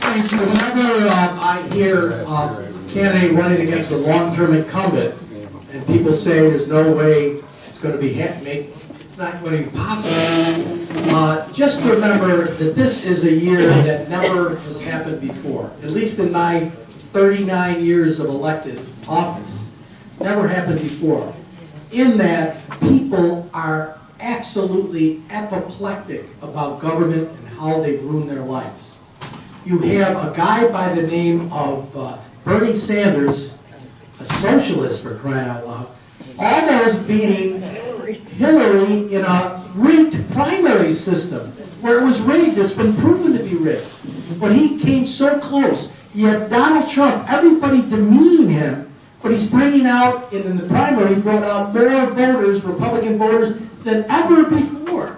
Thank you. Whenever I hear candidate running against a long-term incumbent, and people say there's no way it's going to be it's not going to be possible. Just remember that this is a year that never has happened before. At least in my 39 years of elected office, never happened before. In that, people are absolutely apoplectic about government and how they've ruined their lives. You have a guy by the name of Bernie Sanders, a socialist for crying out loud, almost beating Hillary in a rigged primary system, where it was rigged. It's been proven to be rigged. But he came so close. You have Donald Trump, everybody demeaning him, but he's bringing out, in the primary, he brought out more voters, Republican voters, than ever before.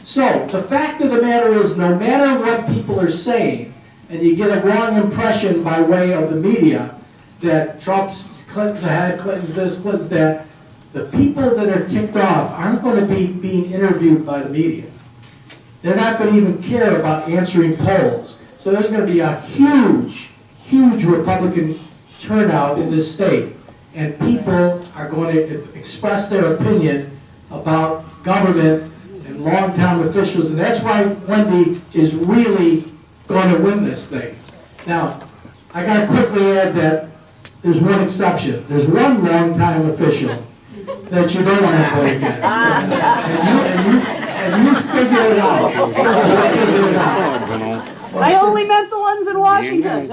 So, the fact of the matter is, no matter what people are saying, and you get a wrong impression by way of the media, that Clinton's ahead, Clinton's this, Clinton's that, the people that are ticked off aren't going to be being interviewed by the media. They're not going to even care about answering polls. So there's going to be a huge, huge Republican turnout in this state. And people are going to express their opinion about government and long-time officials. And that's why Wendy is really going to win this thing. Now, I got to quickly add that there's one exception. There's one long-time official that you don't want to vote against. And you figure it out. I only meant the ones in Washington.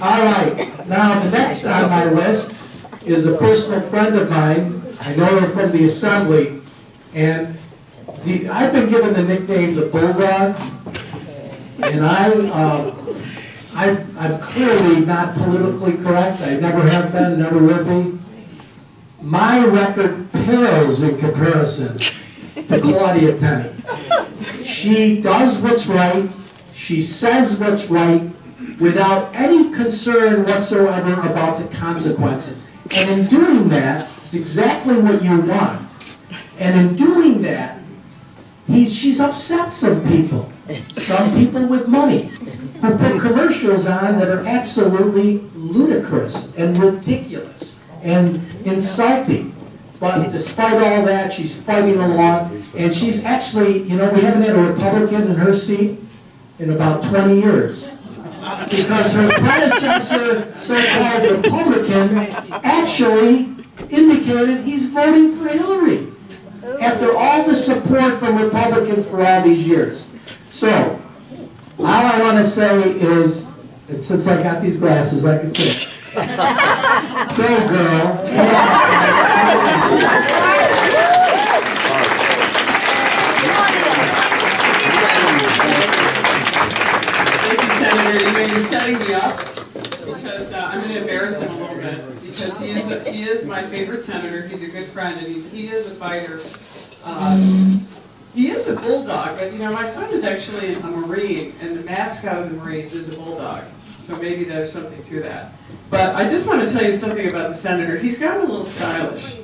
All right. Now, the next on my list is a personal friend of mine. I know her from the Assembly. And I've been given the nickname the Bulldog. And I'm clearly not politically correct. I never have been, never will be. My record pales in comparison to Claudia Tenney. She does what's right. She says what's right without any concern whatsoever about the consequences. And in doing that, it's exactly what you want. And in doing that, she's upset some people with money, who put commercials on that are absolutely ludicrous and ridiculous and insulting. But despite all that, she's fighting along, and she's actually, we haven't had a Republican in her seat in about 20 years. Because her predecessor, so-called Republican, actually indicated he's voting for Hillary after all the support from Republicans for all these years. So, all I want to say is, and since I got these glasses, I can say, go girl. Thank you, Senator. You're setting me up because I'm going to embarrass him a little bit, because he is my favorite senator. He's a good friend, and he is a fighter. He is a bulldog, but my son is actually a Marine, and the mascot of the Marines is a bulldog. So maybe there's something to that. But I just want to tell you something about the senator. He's gotten a little stylish.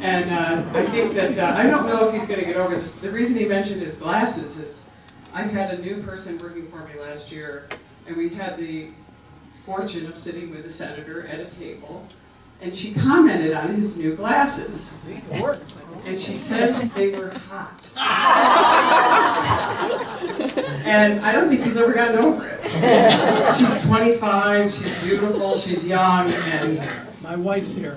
And I think that, I don't know if he's going to get over this. The reason he mentioned his glasses is, I had a new person working for me last year, and we had the fortune of sitting with the senator at a table, and she commented on his new glasses. And she said they were hot. And I don't think he's ever gotten over it. She's 25, she's beautiful, she's young, and My wife's here.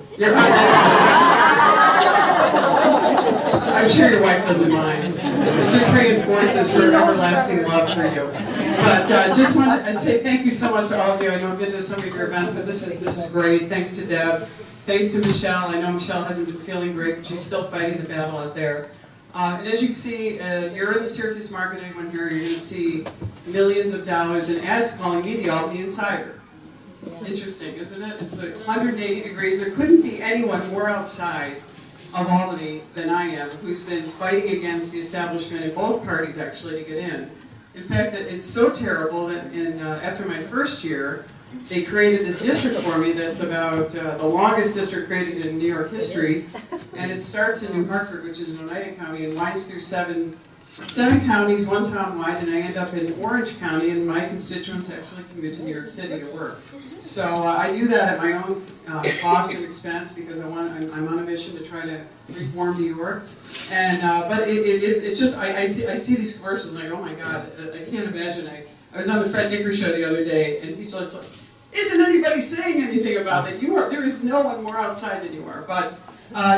I'm sure your wife doesn't mind. It just reinforces her everlasting love for you. But just want to say thank you so much to all of you. I know I've been to some of your events, but this is great. Thanks to Deb. Thanks to Michele. I know Michele hasn't been feeling great, but she's still fighting the battle out there. And as you can see, you're in the Syracuse market, anyone here, you're going to see millions of dollars in ads calling me the Albany Insider. Interesting, isn't it? It's like 180 degrees. There couldn't be anyone more outside of Albany than I am, who's been fighting against the establishment in both parties, actually, to get in. In fact, it's so terrible that after my first year, they created this district for me that's about the longest district created in New York history, and it starts in New Hartford, which is in Oneida County, and winds through 7 7 counties, 1 town wide, and I end up in Orange County, and my constituents actually commute to New York City to work. So I do that at my own cost and expense because I'm on a mission to try to reform New York. And but it's just I see these commercials and I go, oh my God, I can't imagine. I was on the Fred Dicker show the other day, and he's just like, isn't anybody saying anything about that? There is no one more outside than you are. But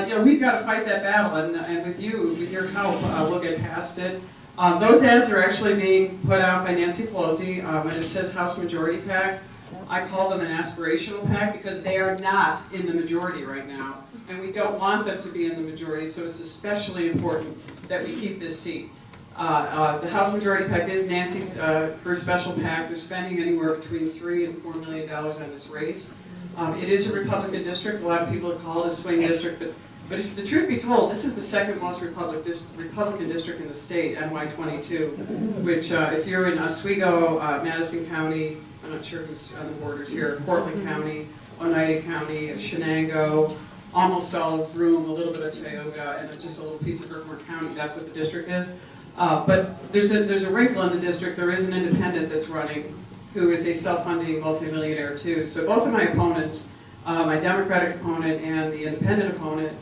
you know, we've got to fight that battle, and with your help, we'll get past it. Those ads are actually being put out by Nancy Pelosi. When it says House Majority PAC, I call them an aspirational PAC because they are not in the majority right now, and we don't want them to be in the majority, so it's especially important that we keep this seat. The House Majority PAC is Nancy's, her special PAC. They're spending anywhere between $3 and $4 million on this race. It is a Republican district. A lot of people call it a swing district, but if the truth be told, this is the second most Republican district in the state, NY22, which if you're in Oswego, Madison County, I'm not sure who's on the borders here, Portland County, Oneida County, Shenango, almost all of Broome, a little bit of Tioga, and just a little piece of Berkmore County, that's what the district is. But there's a wrinkle in the district. There is an independent that's running who is a self-funding multimillionaire too. So both of my opponents, my Democratic opponent and the independent opponent,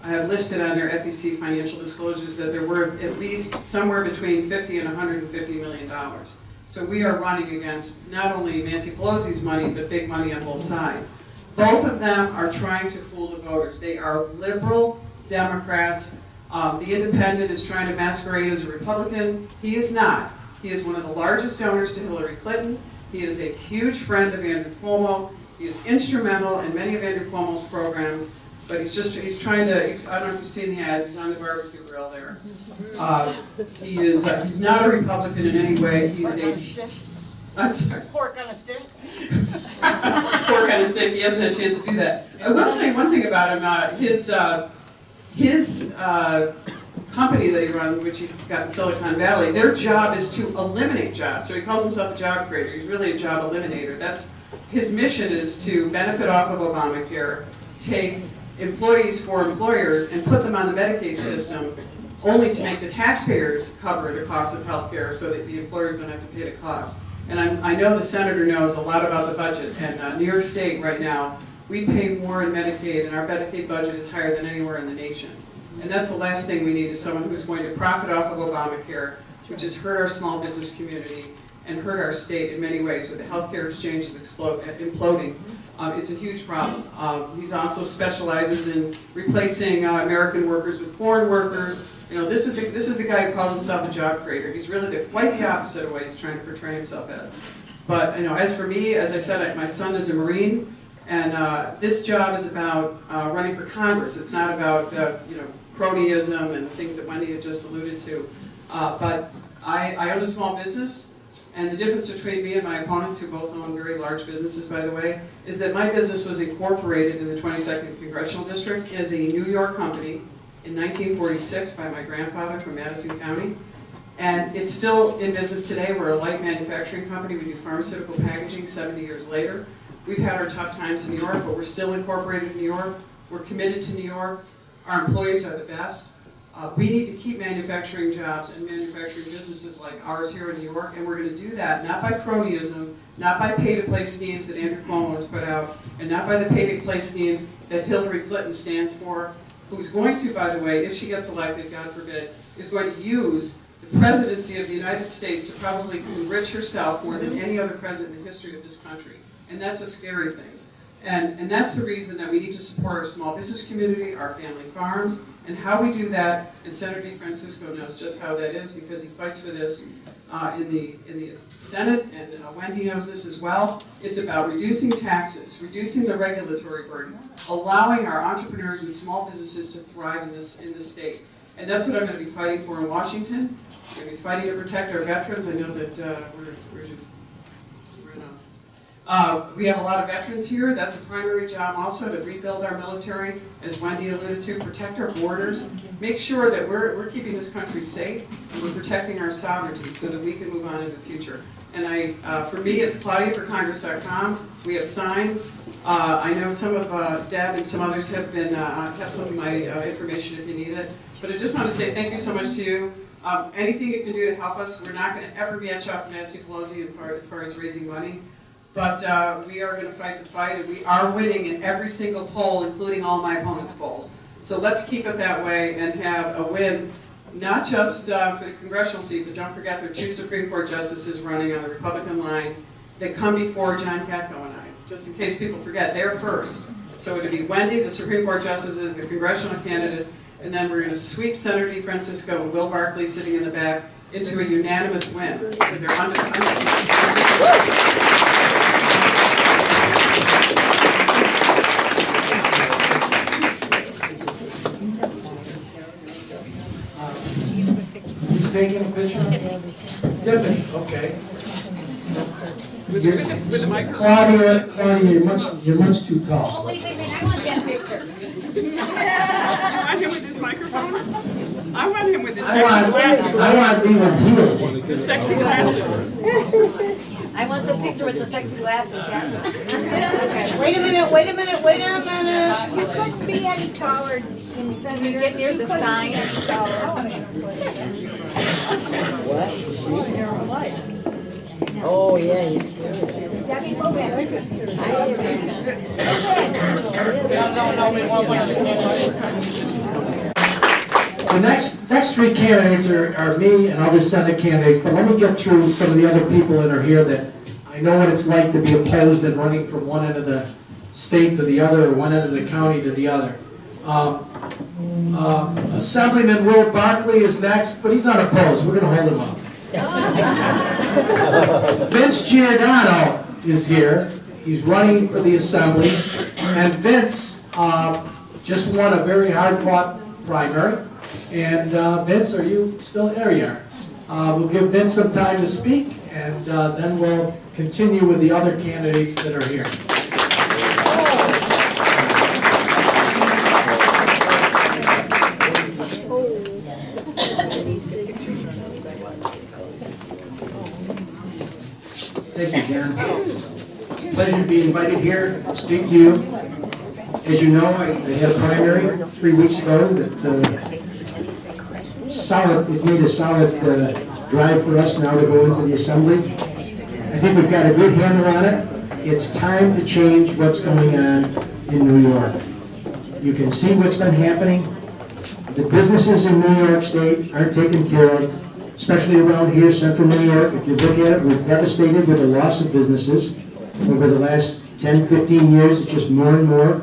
I have listed on their FEC financial disclosures that they're worth at least somewhere between $50 and $150 million. So we are running against not only Nancy Pelosi's money, but big money on both sides. Both of them are trying to fool the voters. They are liberal Democrats. The independent is trying to masquerade as a Republican. He is not. He is one of the largest donors to Hillary Clinton. He is a huge friend of Andrew Cuomo. He is instrumental in many of Andrew Cuomo's programs, but he's trying to, I don't know if you've seen the ads, he's on the barbecue grill there. He's not a Republican in any way. He's I'm sorry. Pork on a stick? Pork on a stick, he hasn't had a chance to do that. I will tell you one thing about him, his company that he runs, which he got in Silicon Valley, their job is to eliminate jobs. So he calls himself a job creator. He's really a job eliminator. His mission is to benefit off of Obamacare, take employees for employers and put them on the Medicaid system only to make the taxpayers cover the cost of health care so that the employers don't have to pay the cost. And I know the senator knows a lot about the budget, and New York State right now, we pay more in Medicaid, and our Medicaid budget is higher than anywhere in the nation. And that's the last thing we need is someone who's going to profit off of Obamacare, which has hurt our small business community and hurt our state in many ways with the healthcare exchanges imploding. It's a huge problem. He also specializes in replacing American workers with foreign workers. You know, this is the guy who calls himself a job creator. He's really quite the opposite of what he's trying to portray himself as. But you know, as for me, as I said, my son is a Marine, and this job is about running for Congress. It's not about you know, cronyism and things that Wendy had just alluded to. But I own a small business. And the difference between me and my opponents, who both own very large businesses, by the way, is that my business was incorporated in the 22nd Congressional District as a New York company in 1946 by my grandfather from Madison County. And it's still in business today. We're a light manufacturing company. We do pharmaceutical packaging 70 years later. We've had our tough times in New York, but we're still incorporated in New York. We're committed to New York. Our employees are the best. We need to keep manufacturing jobs and manufacturing businesses like ours here in New York, and we're going to do that not by cronyism, not by pay-to-play schemes that Andrew Cuomo has put out, and not by the pay-to-play schemes that Hillary Clinton stands for, who's going to, by the way, if she gets elected, God forbid, is going to use the presidency of the United States to probably enrich herself more than any other president in the history of this country. And that's a scary thing. And that's the reason that we need to support our small business community, our family farms, and how we do that, and Senator DeFrancisco knows just how that is because he fights for this in the Senate, and Wendy knows this as well. It's about reducing taxes, reducing the regulatory burden, allowing our entrepreneurs and small businesses to thrive in this state. And that's what I'm going to be fighting for in Washington. We're going to be fighting to protect our veterans. I know that we have a lot of veterans here. That's a primary job also, to rebuild our military, as Wendy alluded to, protect our borders, make sure that we're keeping this country safe, and we're protecting our sovereignty so that we can move on in the future. And for me, it's ClaudiaForCongress.com. We have signs. I know some of Deb and some others have some of my information if you need it. But I just want to say thank you so much to you. Anything you can do to help us, we're not gonna ever match up Nancy Pelosi as far as raising money, but we are gonna fight the fight, and we are winning in every single poll, including all my opponents' polls. So let's keep it that way and have a win, not just for the congressional seat, but don't forget there are 2 Supreme Court justices running on the Republican line that come before John Katko and I, just in case people forget, they're first. So it'll be Wendy, the Supreme Court justices, the congressional candidates, and then we're going to sweep Senator DeFrancisco and Will Barkley sitting in the back into a unanimous win. So they're Who's taking a picture? Tiffany, okay. with the microphone. Claudia, you're much too tall. Oh, wait, I want that picture. You want him with his microphone? I want him with his I sexy want glasses. even heels. The sexy glasses. I want the picture with the sexy glasses, yes. Wait a minute. You couldn't be any taller than you get near the sign. Oh, yeah, he's good. Debbie, move it. The next 3 candidates are me and other Senate candidates, but let me get through some of the other people that are here that I know what it's like to be opposed and running from one end of the state to the other, or one end of the county to the other. Assemblyman Will Barkley is next, but he's unopposed. We're going to hold him up. Vince Giordano is here. He's running for the Assembly. And Vince just won a very hard-fought primary. And Vince, are you still there? You are. We'll give Vince some time to speak, and then we'll continue with the other candidates that are here. Thank you, John. It's a pleasure to be invited here to speak to you. As you know, I had a primary 3 weeks ago that it made a solid drive for us now to go into the Assembly. I think we've got a good handle on it. It's time to change what's going on in New York. You can see what's been happening. The businesses in New York State aren't taken care of, especially around here, central New York. If you look at it, we're devastated with the loss of businesses over the last 10, 15 years. It's just more and more.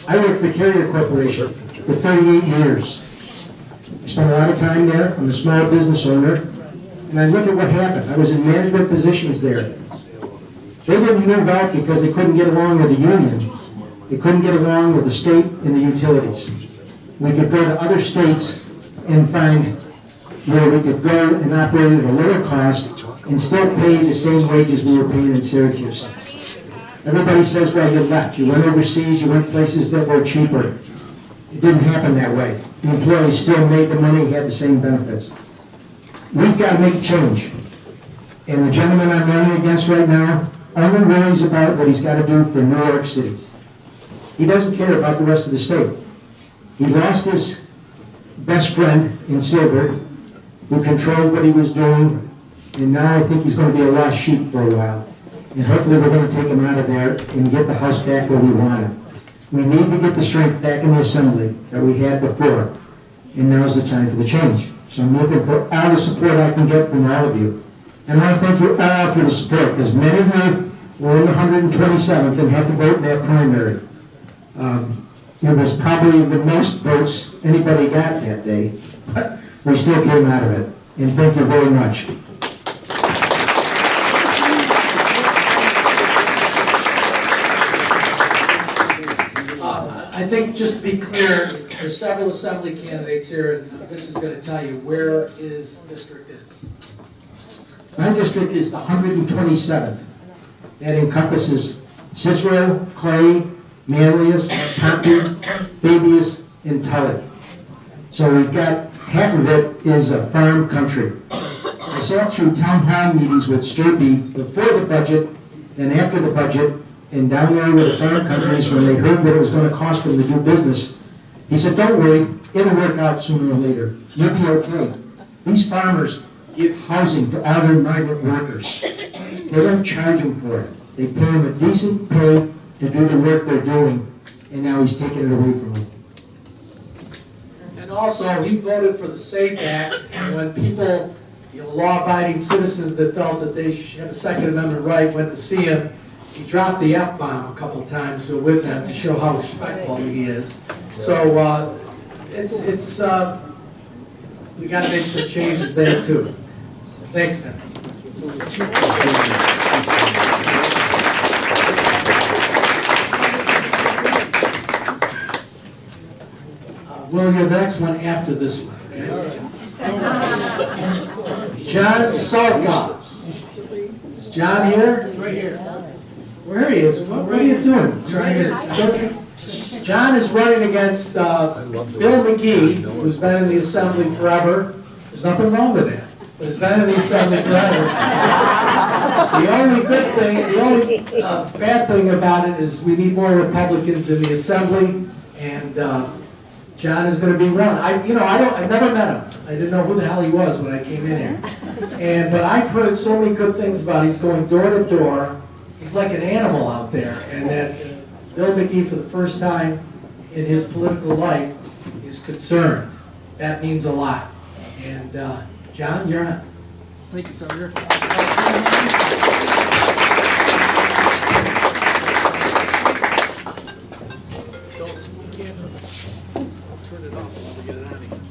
I worked for Carrier Corporation for 38 years. I spent a lot of time there. I'm a small business owner. And I look at what happened. I was in management positions there. They didn't move out because they couldn't get along with the union. They couldn't get along with the state and the utilities. We could go to other states and find where we could go and operate at a lower cost and still pay the same wages we were paying in Syracuse. Everybody says, well, you left. You went overseas, you went places that were cheaper. It didn't happen that way. The employees still made the money, had the same benefits. We've got to make a change. And the gentleman I'm running against right now only worries about what he's got to do for New York City. He doesn't care about the rest of the state. He lost his best friend in Silver, who controlled what he was doing, and now I think he's going to be a lost sheep for a while. And hopefully we're going to take him out of there and get the House back where we want it. We need to get the strength back in the Assembly that we had before, and now's the time for the change. So I'm looking for all the support I can get from all of you. And I thank you all for the support, because many of you were in the 127th and had to vote in that primary. It was probably the most votes anybody got that day, but we still came out of it. And thank you very much. I think, just to be clear, there's several Assembly candidates here, and this is going to tell you where his district is. My district is the 127th. That encompasses Cicero, Clay, Manlius, Pompey, Fabius, and Tully. So we've got, half of it is a farm country. I sat through town hall meetings with Sturpey before the budget and after the budget, and down there with the farm companies when they heard that it was going to cost them to do business. He said, don't worry, It'll work out sooner or later. You'll be okay. These farmers give housing to all their migrant workers. They don't charge them for it. They pay them a decent pay to do the work they're doing, and now he's taking it away from them. And also, he voted for the SAFE Act, and when people, law-abiding citizens that felt that they should have a Second Amendment right went to see him, he dropped the F-bomb a couple times with them to show how respectful he is. So, we gotta make some changes there too. Thanks, man. Will, you're the next one after this one, okay? John Salka. Is John here? Right here. Where he is? What are you doing? John is running against Bill McGee, who's been in the Assembly forever. There's nothing wrong with that, but he's been in the Assembly forever. The only good thing, the only bad thing about it is we need more Republicans in the Assembly, and John is going to be run. I've never met him. I didn't know who the hell he was when I came in here. But I've heard so many good things about him. He's going door to door. He's like an animal out there, and that Bill McGee, for the first time in his political life, is concerned. That means a lot. And John, you're on. Thank you, Senator. Turn it off while we get it on again.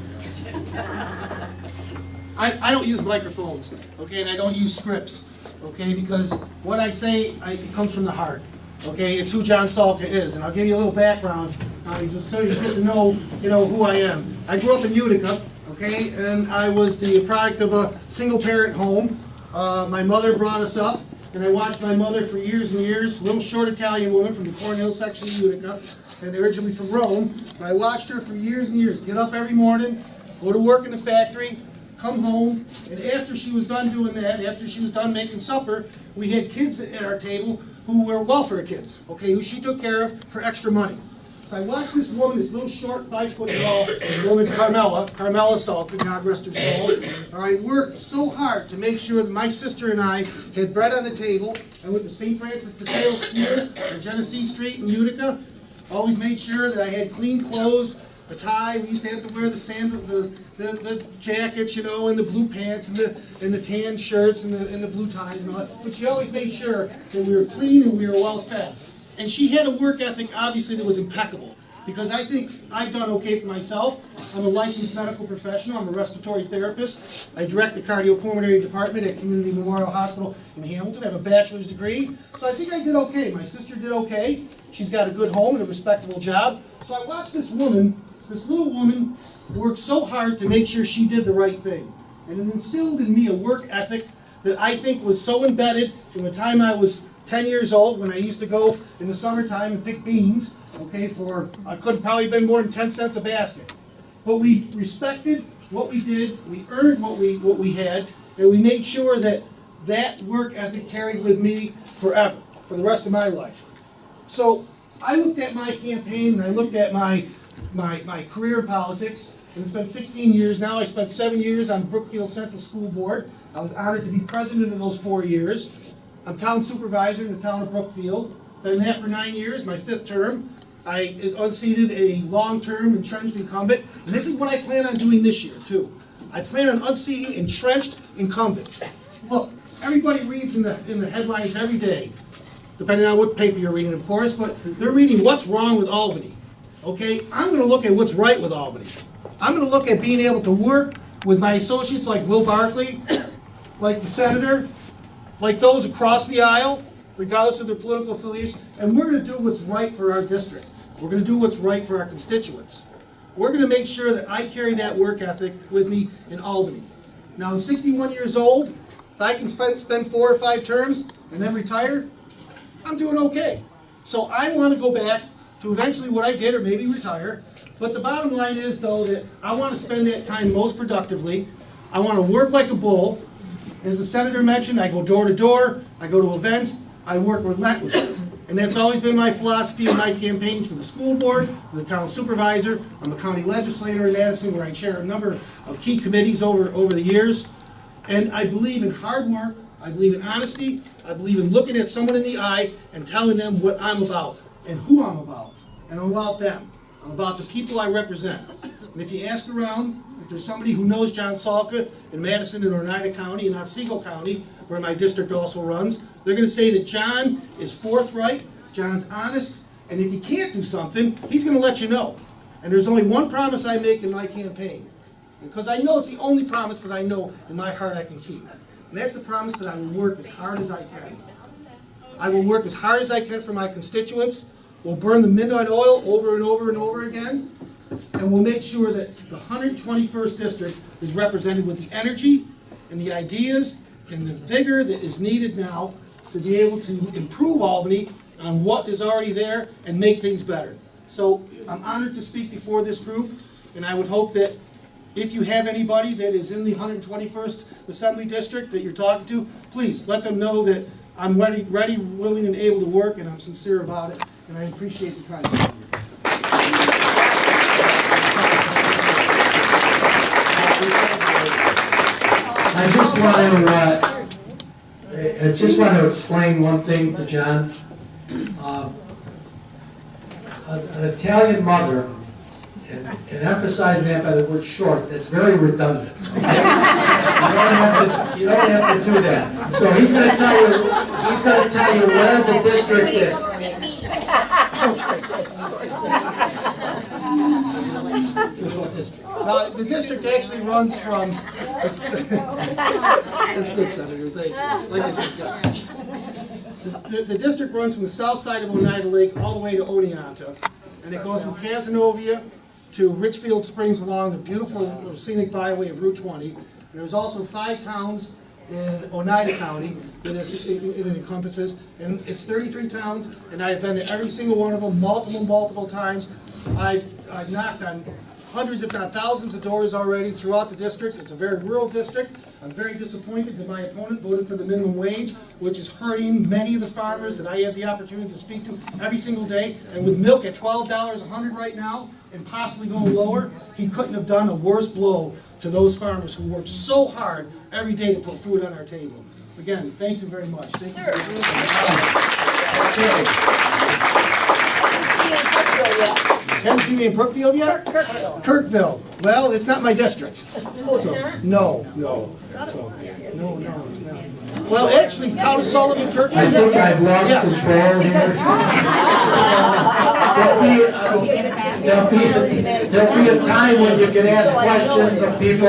I don't use microphones, okay, and I don't use scripts, okay, because what I say, it comes from the heart, okay? It's who John Salka is, and I'll give you a little background, just so you get to know, who I am. I grew up in Utica, okay, and I was the product of a single-parent home. My mother brought us up, and I watched my mother for years and years, little short Italian woman from the Cornhill section of Utica, and originally from Rome. But I watched her for years and years, get up every morning, go to work in the factory, come home, and after she was done doing that, after she was done making supper, we had kids at our table who were welfare kids, okay, who she took care of for extra money. So I watched this woman, this little short, 5-foot-tall woman, Carmela Salka, God rest her soul, all right, worked so hard to make sure that my sister and I had bread on the table. I went to St. Francis de Sales School on Genesee Street in Utica. Always made sure that I had clean clothes, a tie. We used to have to wear the jackets, and the blue pants, and the tan shirts, and the blue ties, and all that. But she always made sure that we were clean and we were well fed. And she had a work ethic, obviously, that was impeccable. Because I think I've done okay for myself. I'm a licensed medical professional. I'm a respiratory therapist. I direct the cardiopulmonary department at Community Memorial Hospital in Hamilton. I have a bachelor's degree. So I think I did okay. My sister did okay. She's got a good home and a respectable job. So I watched this woman, this little woman, work so hard to make sure she did the right thing. And it instilled in me a work ethic that I think was so embedded from the time I was 10 years old, when I used to go in the summertime and pick beans, okay, I couldn't probably been more than 10 cents a basket. But we respected what we did, we earned what we had, and we made sure that that work ethic carried with me forever, for the rest of my life. So I looked at my campaign and I looked at my career in politics, and it's been 16 years now. I spent 7 years on Brookfield Central School Board. I was honored to be president of those 4 years. I'm town supervisor in the town of Brookfield. Been that for 9 years, my 5th term. I unseated a long-term entrenched incumbent, and this is what I plan on doing this year too. I plan on unseating entrenched incumbent. Look, everybody reads in the headlines every day, depending on what paper you're reading, of course, but they're reading what's wrong with Albany. Okay, I'm going to look at what's right with Albany. I'm going to look at being able to work with my associates like Will Barkley, like the senator, like those across the aisle, regardless of their political affiliation, and we're going to do what's right for our district. We're going to do what's right for our constituents. We're going to make sure that I carry that work ethic with me in Albany. Now, I'm 61 years old. If I can spend 4 or 5 terms and then retire, I'm doing okay. So I want to go back to eventually what I did, or maybe retire. But the bottom line is, though, that I want to spend that time most productively. I want to work like a bull. As the senator mentioned, I go door to door, I go to events, I work relentlessly. And that's always been my philosophy in my campaigns for the school board, for the town supervisor. I'm a county legislator in Madison where I chair a number of key committees over the years. And I believe in hard work, I believe in honesty, I believe in looking at someone in the eye and telling them what I'm about and who I'm about. And I'm about them. I'm about the people I represent. And if you ask around, if there's somebody who knows John Salka in Madison and Oneida County and Otsego County, where my district also runs, they're going to say that John is forthright, John's honest, and if he can't do something, he's going to let you know. And there's only one promise I make in my campaign, because I know it's the only promise that I know in my heart I can keep. And that's the promise that I will work as hard as I can. I will work as hard as I can for my constituents. We'll burn the midnight oil over and over and over again. And we'll make sure that the 121st District is represented with the energy and the ideas and the vigor that is needed now to be able to improve Albany on what is already there and make things better. So I'm honored to speak before this group, and I would hope that if you have anybody that is in the 121st Assembly District that you're talking to, please let them know that I'm ready, willing, and able to work, and I'm sincere about it, and I appreciate the kind of I just want to explain one thing to John. An Italian mother, and emphasize that by the word short, that's very redundant. You don't have to do that. So he's going to tell you where the district is. Now, the district actually runs from, that's good, Senator, thank you. Like I said, the district runs from the south side of Oneida Lake all the way to Oneonta, and it goes from Cazenovia to Richfield Springs along the beautiful scenic byway of Route 20. There's also 5 towns in Oneida County that it encompasses, and it's 33 towns, and I've been to every single one of them multiple times. I've knocked on hundreds, if not thousands, of doors already throughout the district. It's a very rural district. I'm very disappointed that my opponent voted for the minimum wage, which is hurting many of the farmers that I have the opportunity to speak to every single day. And with milk at $12 a hundred right now, and possibly going lower, he couldn't have done a worse blow to those farmers who work so hard every day to put food on our table. Again, thank you very much. Thank you. Haven't seen me in Brookfield yet? Kirkville. Well, it's not my district. So, no. So, no, it's not. Well, actually, it's town of Sullivan, Kirkville. I think I've lost control here. There'll be a time when you can ask questions of people.